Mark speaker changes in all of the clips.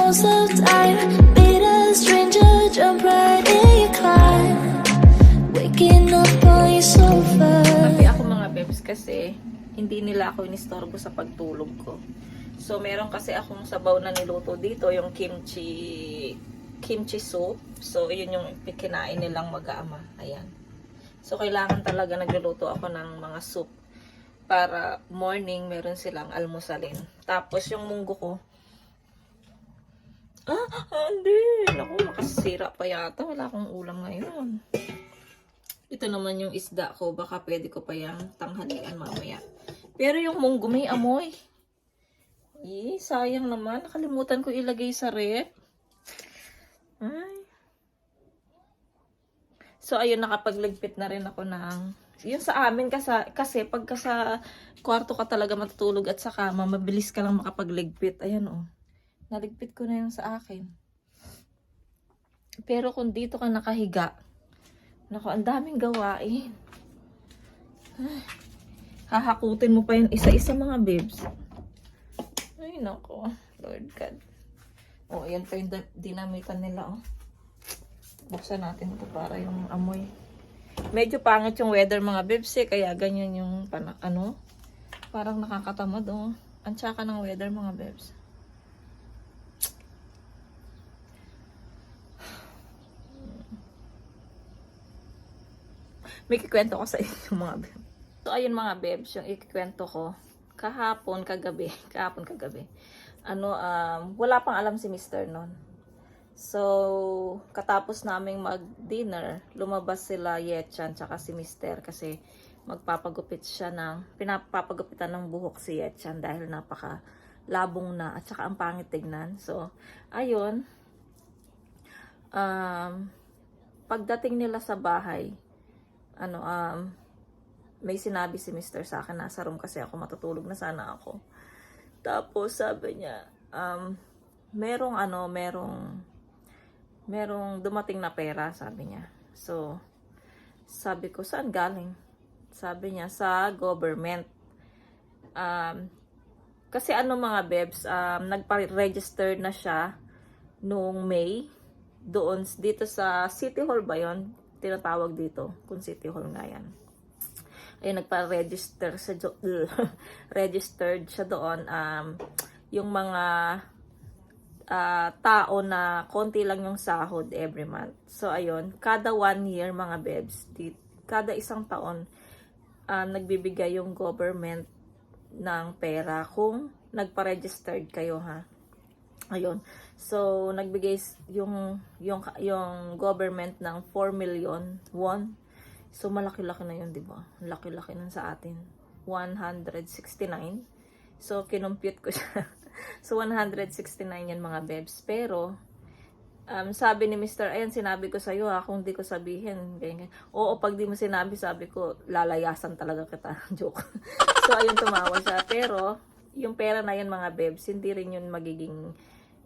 Speaker 1: most of time. Meet a stranger, jump right in your car. Waking up on your sofa.
Speaker 2: Happy ako mga bebs kasi hindi nila ako inistorbo sa pagtulog ko. So meron kasi akong sabaw na niluto dito, yung kimchi soup. So yun yung kinain nilang mag-aama. Ayan. So kailangan talaga nagluluto ako ng mga soup para morning meron silang almusalin. Tapos yung munggo ko, hindi. Naku, makasira pa yata. Wala akong ulam ngayon. Ito naman yung isda ko. Baka pwede ko pa yung tanghalian mamaya. Pero yung munggo may amoy. Sayang naman. Nakalimutan ko ilagay sa ref. Ay. So, ayun, nakapagligpit na rin ako ng... Yung sa amin kasi pagka sa kwarto ka talaga matutulog at sa kama, mabilis ka lang makapagligpit. Ayan oh. Naligpit ko na yung sa akin. Pero kung dito ka nakahiga, naku, ang daming gawain. Hahakutin mo pa yung isa-isa mga babes. Ay naku, Lord God. Oh, ayan pa yung dinamitan nila oh. Buksan natin ito para yung amoy. Medyo pangit yung weather mga babes eh, kaya ganyan yung parang nakakatamad oh. Ang tsaka ng weather mga babes. May kikwento ko sa inyo mga babes. So ayun mga babes, yung ikikwento ko kahapon kagabi. Wala pang alam si Mr. noon. So, katapos naming mag-dinner, lumabas sila Yetchan tsaka si Mister kasi magpapagupit siya pinapapagupitan ng buhok si Yetchan dahil napaka labong na at saka ang pangit tignan. So, ayun. Pagdating nila sa bahay, may sinabi si Mister sa akin, nasa room kasi ako, matutulog na sana ako. Tapos sabi niya, merong dumating na pera, sabi niya. So, sabi ko, saan galing? Sabi niya, sa government. Kasi mga bebs, nagpa-register na siya noong May, dito sa City Hall ba yon? Tinatawag dito, kung City Hall nga yan. Ay nagpa-register registered siya doon. Yung mga tao na konti lang yung sahod every month. So, ayun, kada 1 year mga bebs, kada isang taon, nagbibigay yung government ng pera kung nagpa-registered kayo ha. Ayun. So, nagbigay yung government ng 4 million won. So, malaki-laki na yun, di ba? Laki-laki nun sa atin. 169. So, kinumpute ko siya. So, 169 yan mga bebs. Pero, sabi ni Mr. Ayan, sinabi ko sa'yo ha, kung di ko sabihin. Ganyan. Oo, pag di mo sinabi, sabi ko, lalayasan talaga kita. Joke. So, ayun, tumawa siya. Pero, yung pera na yan mga bebs, hindi rin yun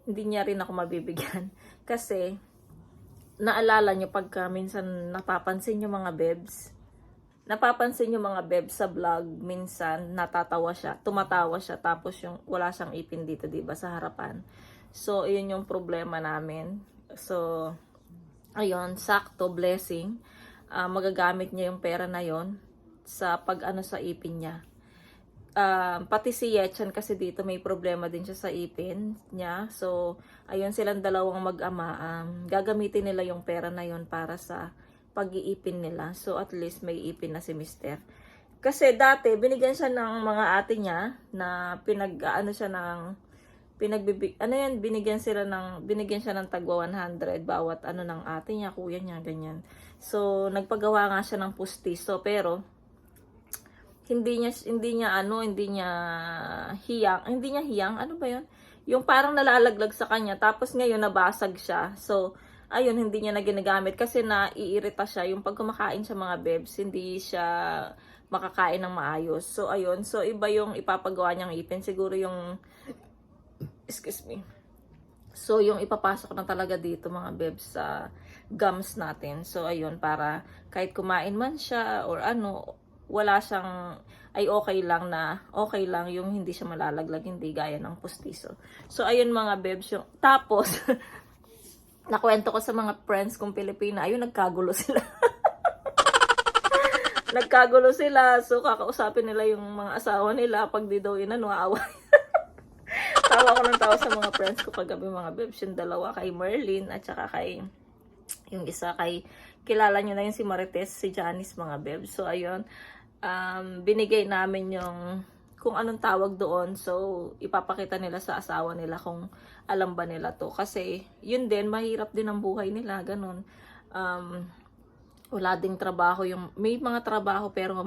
Speaker 2: hindi niya rin ako mabibigyan. Kasi, naalala nyo pagka minsan napapansin nyo mga bebs, sa vlog, minsan tumatawa siya, tapos yung wala siyang ipin dito, diba, sa harapan. So, yun yung problema namin. So, ayun, sakto, blessing. Magagamit niya yung pera na yon sa sa ipin niya. Pati si Yetchan kasi dito may problema din siya sa ipin niya. So, ayun, silang dalawang mag-ama. Gagamitin nila yung pera na yon para sa pag-iipin nila. So, at least may ipin na si Mister. Kasi dati, binigyan siya ng mga ate niya na binigyan siya ng tagwa 100 bawat ng ate niya, kuya niya, ganyan. So, nagpagawa nga siya ng pustiso, pero hindi niya hiyang, ano ba 'yun? Yung parang nalalaglag sa kanya, tapos ngayon nabasag siya. So, ayun, hindi niya na ginagamit kasi naiirita siya. Yung pag kumakain siya mga bebs, hindi siya makakain ng maayos. So, ayun. So, iba yung ipapagawa niyang ipin. Siguro yung, excuse me. So, yung ipapasok na talaga dito mga bebs sa gums natin. So, ayun, para kahit kumain man siya or wala siyang ay okay lang yung hindi siya malalaglag, hindi gaya ng pustiso. So ayun mga bebs, yung tapos nakwento ko sa mga friends kong Pilipina, ayun nagkagulo sila. Nagkagulo sila, so kakausapin nila yung mga asawa nila pag di daw aaway. Tawa ko ng tawa sa mga friends ko kagabi mga bebs, yung dalawa kay Merlin at saka kay yung isa kay kilala nyo na yun si Marites, si Janice mga bebs. So ayun, binigay namin yung kung anong tawag doon. So ipapakita nila sa asawa nila kung alam ba nila to. Kasi yun din, mahirap din ang buhay nila, ganun. Wala ding trabaho, yung may mga trabaho pero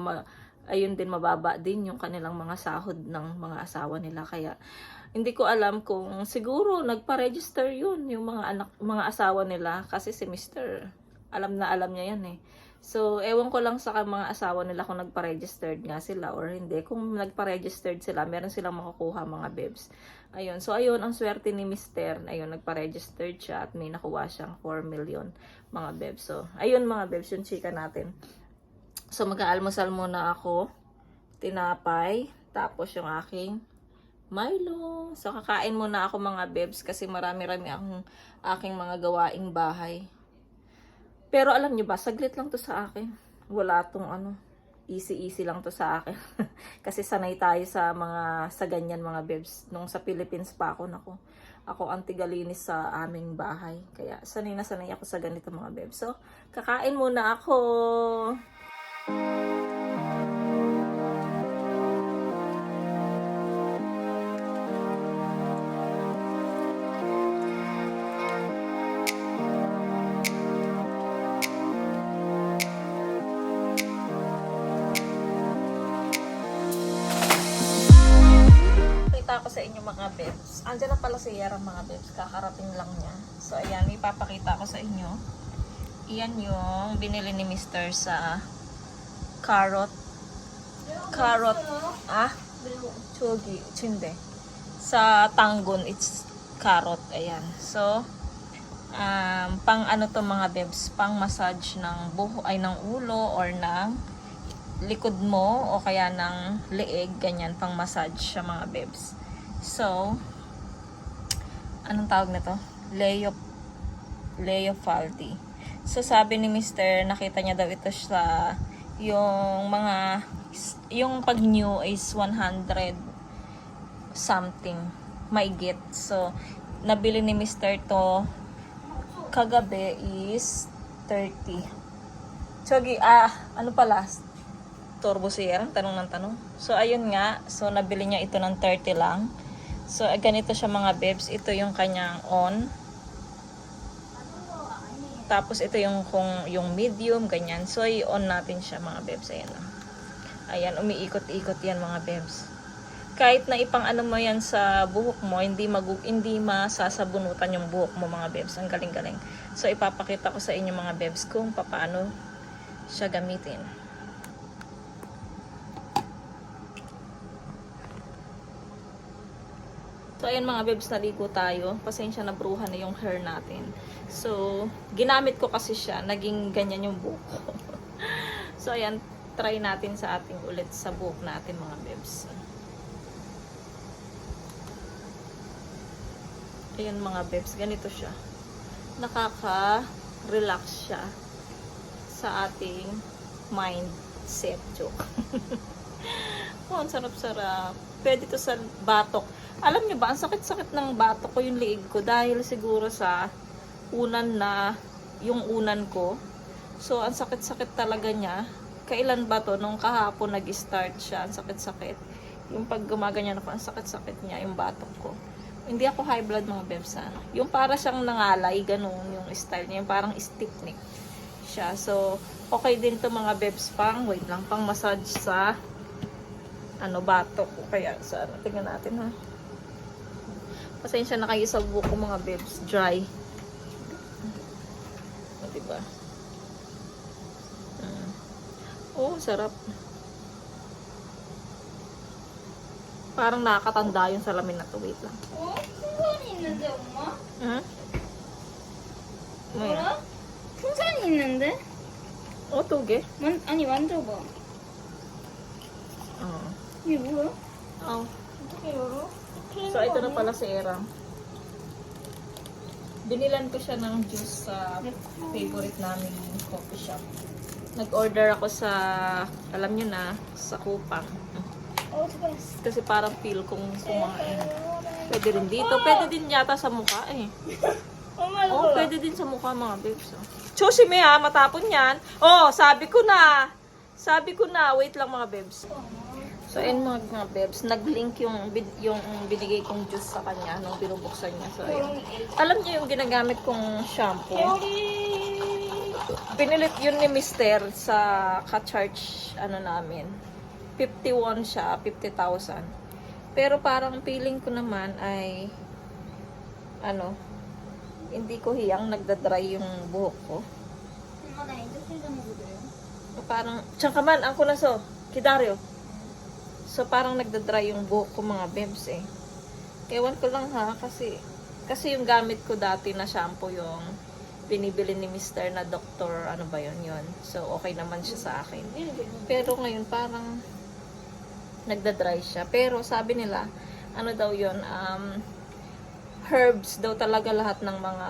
Speaker 2: ayun din, mababa din yung kanilang mga sahod ng mga asawa nila. Kaya hindi ko alam kung siguro nagpa-register yun yung mga asawa nila, kasi si Mr. alam niya yan eh. So ewan ko lang sa mga asawa nila kung nagpa-registered nga sila or hindi. Kung nagpa-registered sila, meron silang makukuha mga bebs. Ayun, so ayun ang swerte ni Mr. Ayun, nagpa-registered siya at may nakuha siyang 4 million mga bebs. So ayun mga bebs, yung chika natin. So mag-aalmusal muna ako, tinapay, tapos yung aking Milo. So kakain muna ako mga bebs kasi marami-rami akong aking mga gawaing bahay. Pero alam nyo ba, saglit lang to sa akin. Wala tong easy lang to sa akin. Kasi sanay tayo sa ganyan mga bebs. Nung sa Philippines pa ako ang tigalinis sa aming bahay. Kaya sanay na sanay ako sa ganito mga bebs. So kakain muna ako. Ako sa inyo mga bebs. Andiyan na pala si Yara mga bebs. Kakarating lang niya. So ayan, ipapakita ko sa inyo. Iyan yung binili ni Mr. sa carrot. Chogi. Chinde. Sa Tangon, it's carrot. Ayan. So, pang ano to mga bebs? Pang massage ng ng ulo or ng likod mo o kaya ng leeg. Ganyan, pang massage siya mga bebs. So, anong tawag na to? Leofaldi. So, sabi ni Mr. nakita niya daw ito sa yung pag new is 100 something maigit. So, nabili ni Mr. to kagabi is 30. Chogi, ano pala? Turbo siya, tanong ng tanong. So, ayun nga. So, nabili niya ito ng 30 lang. So, ganito siya mga bebs. Ito yung kanyang on. Tapos, ito yung medium, ganyan. So, i-on natin siya mga bebs. Ayan. Ayan, umiikot-ikot yan mga bebs. Kahit na ipang ano mo yan sa buhok mo, hindi masasabunutan yung buhok mo mga bebs. Ang galing-galing. So, ipapakita ko sa inyo mga bebs kung paano siya gamitin. So, ayan mga bebs, naligo tayo. Pasensya na, bruhan na yung hair natin. So, ginamit ko kasi siya. Naging ganyan yung buhok ko. So, ayan, try natin sa ating ulit sa buhok natin mga bebs. Ayan mga bebs, ganito siya. Nakaka-relax siya sa ating mindset. Joke. Oh, ang sarap-sarap. Pwede to sa batok. Alam nyo ba, ang sakit-sakit ng batok ko yung liig ko dahil siguro sa yung unan ko. So, ang sakit-sakit talaga niya. Kailan ba to? Nung kahapon nag-start siya. Ang sakit-sakit. Yung pag gumaganyan ako, ang sakit-sakit niya, yung batok ko. Hindi ako high blood mga bebs. Yung para siyang nangalay, ganun yung style niya. Yung parang stiff neck siya. So, okay din to mga bebs pang massage sa batok. Kaya, tingnan natin ha. Pasensya na kayo sa buhok ko mga bebs. Dry. O, diba? Oh, sarap. Parang nakakatanda yung salamin na to. Wait lang.
Speaker 3: Oh, saan 있는데 엄마?
Speaker 2: Huh?
Speaker 3: 뭐야? 풍선이 있는데?
Speaker 2: Oh, toge.
Speaker 3: 아니 만져봐.
Speaker 2: Oo.
Speaker 3: 이거?
Speaker 2: Oh.
Speaker 3: 어떻게 열어?
Speaker 2: So, ito na pala si Era. Binilan ko siya ng juice sa favorite namin coffee shop. Nag-order ako sa, alam nyo na, sa Kupang.
Speaker 3: 어떻게
Speaker 2: Kasi parang feel kong kumain. Pwede rin dito. Pwede din yata sa mukha eh.
Speaker 3: 엄마
Speaker 2: Oo, pwede din sa mukha mga babes. Oh. Choshime ha, matapon yan. Oh, sabi ko na. Sabi ko na. Wait lang mga babes. So, ayun mga babes. Nag-link yung binigay kong juice sa kanya nung binubuksan niya. So, ayun. Alam niyo yung ginagamit kong shampoo. Pinilit yun ni Mister sa ka-charge ano namin. 51 siya, 50,000. Pero parang feeling ko naman ay ano, hindi ko hiyang nagdadry yung buhok ko.
Speaker 3: 엄마 나 인젝션 좀 해주세요.
Speaker 2: Parang, tsaka man, ang kunaso, Kidario. So, parang nagdadry yung buhok ko mga bebs eh. Ewan ko lang ha, kasi yung gamit ko dati na shampoo yung binibili ni Mister na doktor, ano ba yun. So, okay naman siya sa akin. Pero ngayon, parang nagdadry siya. Pero sabi nila, ano daw yun, herbs daw talaga lahat ng mga,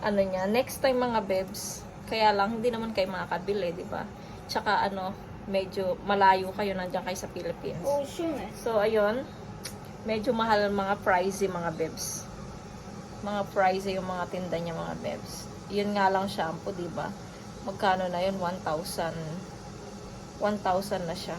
Speaker 2: ano niya, next time mga bebs, kaya lang, hindi naman kayo makakabili, di ba? Tsaka ano, medyo malayo kayo, nandiyan kayo sa Philippines.
Speaker 3: 오 시원해.
Speaker 2: So, ayun, medyo mahal mga pricey mga bebs. Mga pricey yung mga tinda niya mga bebs. Yun nga lang shampoo, di ba? Magkano na yun? 1,000. 1,000 na siya.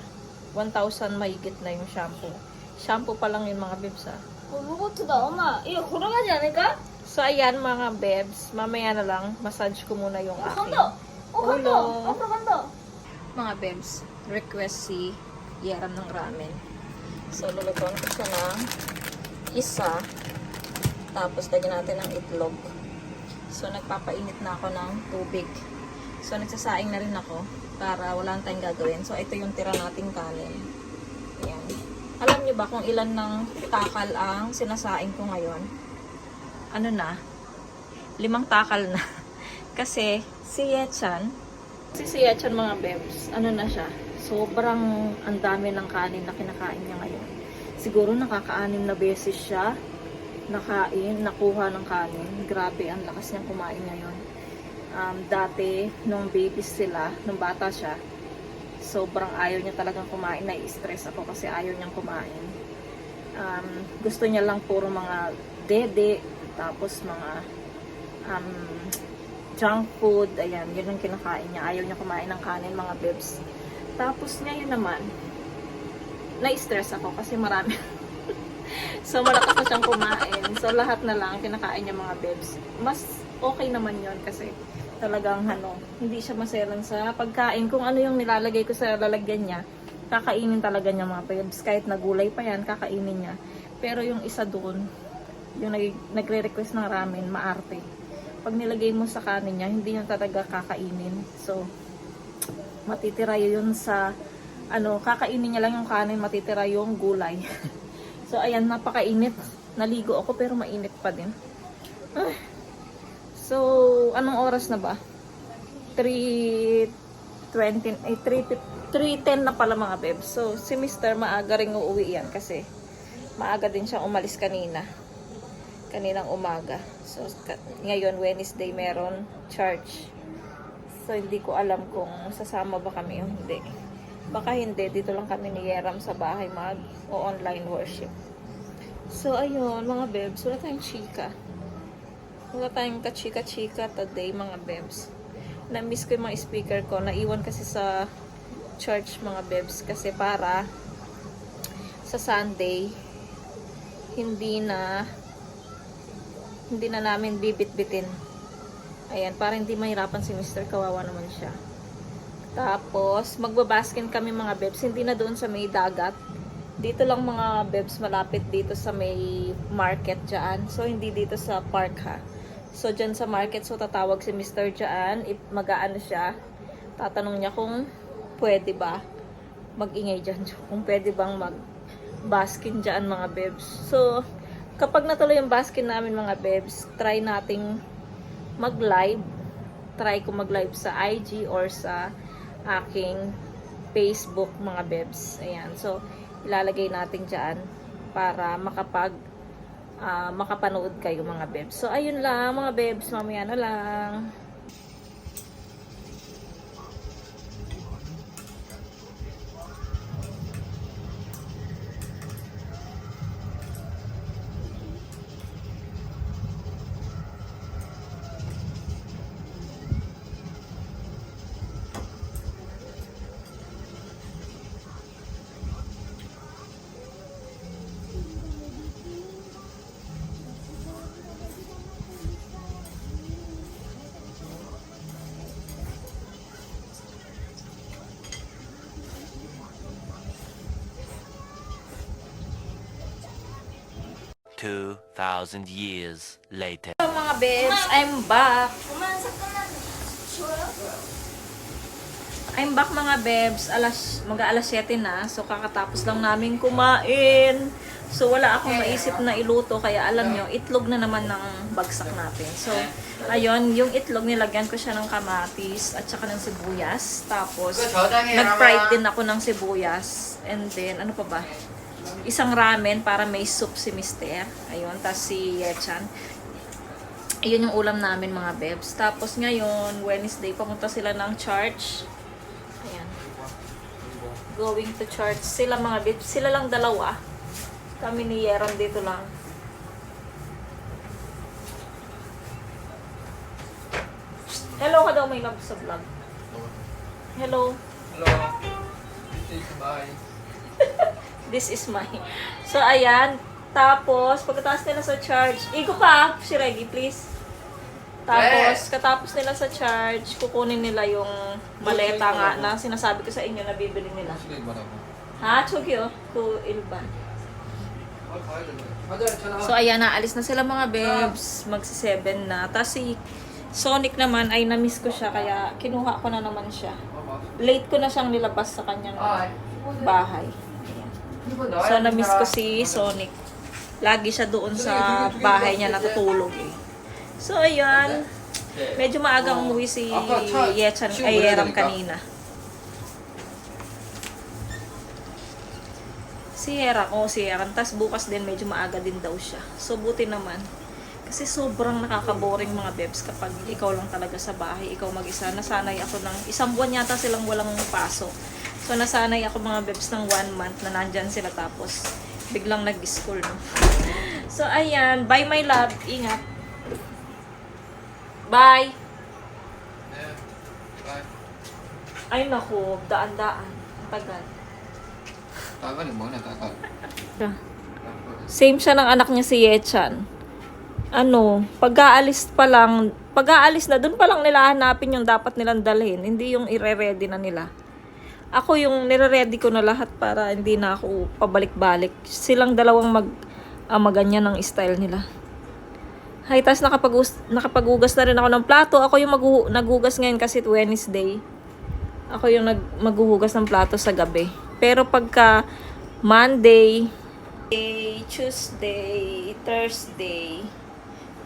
Speaker 2: 1,000 mahigit na yung shampoo. Shampoo pa lang yun mga bebs ha.
Speaker 3: 로봇이다. 엄마 이거 걸어가지 않을까?
Speaker 2: So, ayan mga bebs. Mamaya na lang, massage ko muna yung aking
Speaker 3: 간다. 간다.
Speaker 2: ulo.
Speaker 3: 앞으로 간다.
Speaker 2: Mga bebs, request si Yeram ng ramen. So, lulutuan ko siya ng isa. Tapos, lagyan natin ng itlog. So, nagpapainit na ako ng tubig. So, nagsasaing na rin ako para wala na tayong gagawin. So, ito yung tira nating kanin. Ayan. Alam niyo ba kung ilan ng takal ang sinasaing ko ngayon? Ano na? 5 takal na. Kasi, si Yechan, mga bebs, ano na siya? Sobrang ang dami ng kanin na kinakain niya ngayon. Siguro nakaka-6 na beses siya nakuha ng kanin. Grabe, ang lakas niyang kumain ngayon. Dati, nung babies sila, nung bata siya, sobrang ayaw niya talagang kumain. Nai-stress ako kasi ayaw niyang kumain. Gusto niya lang puro mga dede, tapos mga junk food. Ayan, yun ang kinakain niya. Ayaw niya kumain ng kanin, mga bebs. Tapos ngayon naman, na-stress ako kasi marami. So, malakas na siyang kumain. So, lahat na lang kinakain niya mga bebs. Mas okay naman yon kasi talagang hindi siya maselan sa pagkain. Kung ano yung nilalagay ko sa lalagyan niya, kakainin talaga niya mga bebs. Kahit nagulay pa yan, kakainin niya. Pero yung isa doon, yung nagre-request ng ramen, maarte. Pag nilagay mo sa kanin niya, hindi niya talaga kakainin. So, matitira yun sa, kakainin niya lang yung kanin, matitira yung gulay. So, ayan, napakainit. Naligo ako, pero mainit pa din. So, anong oras na ba? 3:10 na pala mga bebs. So, si Mr. maaga rin uuwi yan kasi maaga din siya umalis kaninang umaga. So, ngayon, Wednesday, meron church. So, hindi ko alam kung sasama ba kami o hindi. Baka hindi, dito lang kami ni Yeram sa bahay online worship. So, ayun, mga bebs, wala tayong chika. Wala tayong kachika-chika today, mga bebs. Na-miss ko yung mga speaker ko. Naiwan kasi sa church, mga bebs. Kasi para sa Sunday, hindi na namin bibit-bitin. Ayan, para hindi mahirapan si Mr. Kawawa naman siya. Tapos, magbabaskin kami mga bebs. Hindi na doon sa may dagat. Dito lang mga bebs, malapit dito sa may market dyan. So, hindi dito sa park ha. So, dyan sa market, so tatawag si Mr. dyan. Mag-aano siya. Tatanong niya kung pwede ba mag-ingay dyan. Kung pwede bang mag-baskin dyan mga bebs. So, kapag natuloy yung baskin namin mga bebs, try nating mag-live. Try ko mag-live sa IG or sa aking Facebook mga bebs. Ayan. So, ilalagay natin dyan para makapanood kayo mga bebs. So, ayun lang mga bebs. Mamaya na lang.
Speaker 4: Two 2,000 years later.
Speaker 2: So, mga bebs, I'm back.
Speaker 3: お前魚しょうよ
Speaker 2: I'm back mga bebs. Mag-aalas 7 na. So, kakatapos lang namin kumain. So, wala akong maisip na iluto. Kaya alam nyo, itlog na naman ng bagsak natin. So, ayun, yung itlog, nilagyan ko siya ng kamatis at saka ng sibuyas. Tapos, nag-fried din ako ng sibuyas. And then, ano pa ba? Isang ramen para may soup si Mister. Ayun, tapos si Yechan. Ayun yung ulam namin mga bebs. Tapos ngayon, Wednesday, papunta sila ng church. Ayan. Going to church. Sila mga bebs. Sila lang dalawa. Kami ni Yeron dito lang. Hello ka daw, may love sa vlog. Hello.
Speaker 5: Hello. This is my.
Speaker 2: This is my. So, ayan. Tapos, pagkatapos nila sa church, igo pa, si Reggie, please. Tapos, katapos nila sa church, kukunin nila yung maleta nga na sinasabi ko sa inyo na bibili nila. Ha? Chugyo? To Ilban. So, ayan, naalis na sila mga bebs. Magsi-7 na. Tapos si Sonic naman, ay na-miss ko siya, kaya kinuha ko na naman siya. Late ko na siyang nilabas sa kanyang bahay. So, na-miss ko si Sonic. Lagi siya doon sa bahay niya natutulog eh. So, ayan. Medyo maagang umuwi si Yechan ay Yeram kanina. Si Yeram. Tapos bukas din medyo maaga din daw siya. So, buti naman. Kasi sobrang nakaka-boring mga bebs kapag ikaw lang talaga sa bahay, ikaw mag-isa. Nasanay ako ng isang buwan yata silang walang pasok. So, nasanay ako mga bebs ng 1 month na nandyan sila tapos biglang nag-school. No? So, ayan. Bye, my love. Ingat. Bye. Ay, naku. Daan-daan. Tagal.
Speaker 5: Tagal mo na, tagal.
Speaker 2: Same siya ng anak niya si Yechan. Pag-aalis na, dun pa lang nila hanapin yung dapat nilang dalhin. Hindi yung ire-ready na nila. Ako yung nire-ready ko na lahat para hindi na ako pabalik-balik. Silang dalawang maganyan ng style nila. Hay, tas nakapaghugas na rin ako ng plato. Ako yung naghugas ngayon kasi Wednesday. Ako yung maghuhugas ng plato sa gabi. Pero pagka Monday, Tuesday, Thursday,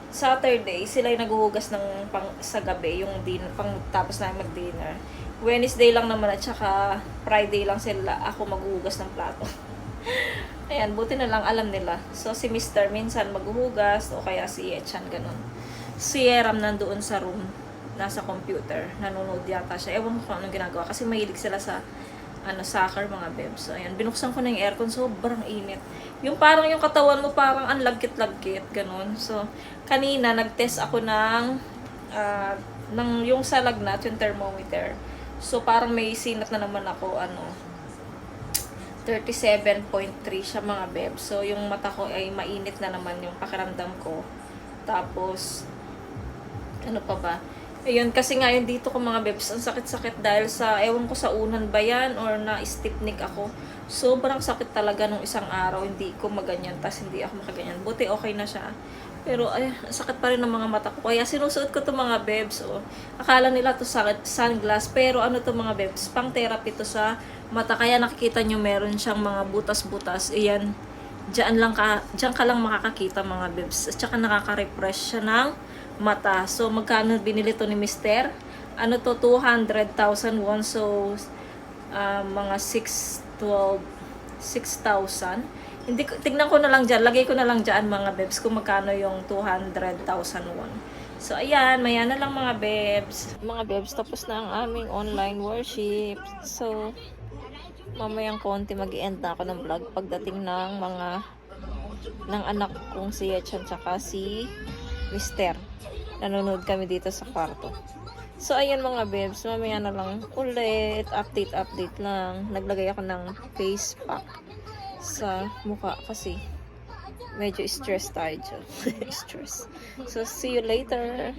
Speaker 2: Saturday, sila yung naghuhugas ng sa gabi, yung tapos na mag-dinner. Wednesday lang naman at saka Friday lang ako maghuhugas ng plato. Ayan, buti na lang alam nila. So, si Mr. minsan maghuhugas o kaya si Yechan, ganun. Si Yeram nandoon sa room, nasa computer, nanonood yata siya. Ewan ko kung anong ginagawa kasi mahilig sila sa soccer mga bebs. So, ayan, binuksan ko na yung aircon, sobrang init. Yung parang yung katawan mo parang ang lagkit-lagkit, ganun. So, kanina nag-test ako ng yung sa lagnat, yung thermometer. So, parang may sinat na naman ako, 37.3 siya mga bebs. So, yung mata ko ay mainit na naman yung pakiramdam ko. Tapos, ano pa ba? Ayun, kasi ngayon dito ko mga bebs, ang sakit-sakit dahil sa, ewan ko sa unan ba yan or na-stipnic ako. Sobrang sakit talaga nung isang araw, hindi ko maganyan, tas hindi ako makaganyan. Buti okay na siya. Pero ay, sakit pa rin ng mga mata ko. Kaya sinusuot ko to mga bebs. Akala nila to sunglass, pero ano to mga bebs, pang therapy to sa mata. Kaya nakikita nyo meron siyang mga butas-butas. Ayan, diyan ka lang makakakita mga bebs. At saka nakaka-refresh siya ng mata. So, magkano binili to ni Mister? To 200,000 won. So, mga 6,000. Hindi ko, tignan ko na lang dyan, lagay ko na lang dyan mga bebs kung magkano yung 200,000 won. So ayan, maya na lang mga bebs. Mga bebs, tapos na ang aming online worship. So mamayang konti mag-i-end na ako ng vlog pagdating ng anak kong si Yechan tsaka si Mister. Nanonood kami dito sa kwarto. So ayan mga bebs, mamaya na lang ulit, update lang. Naglagay ako ng face pack sa mukha kasi medyo stress tayo dyan. Stress. So see you later.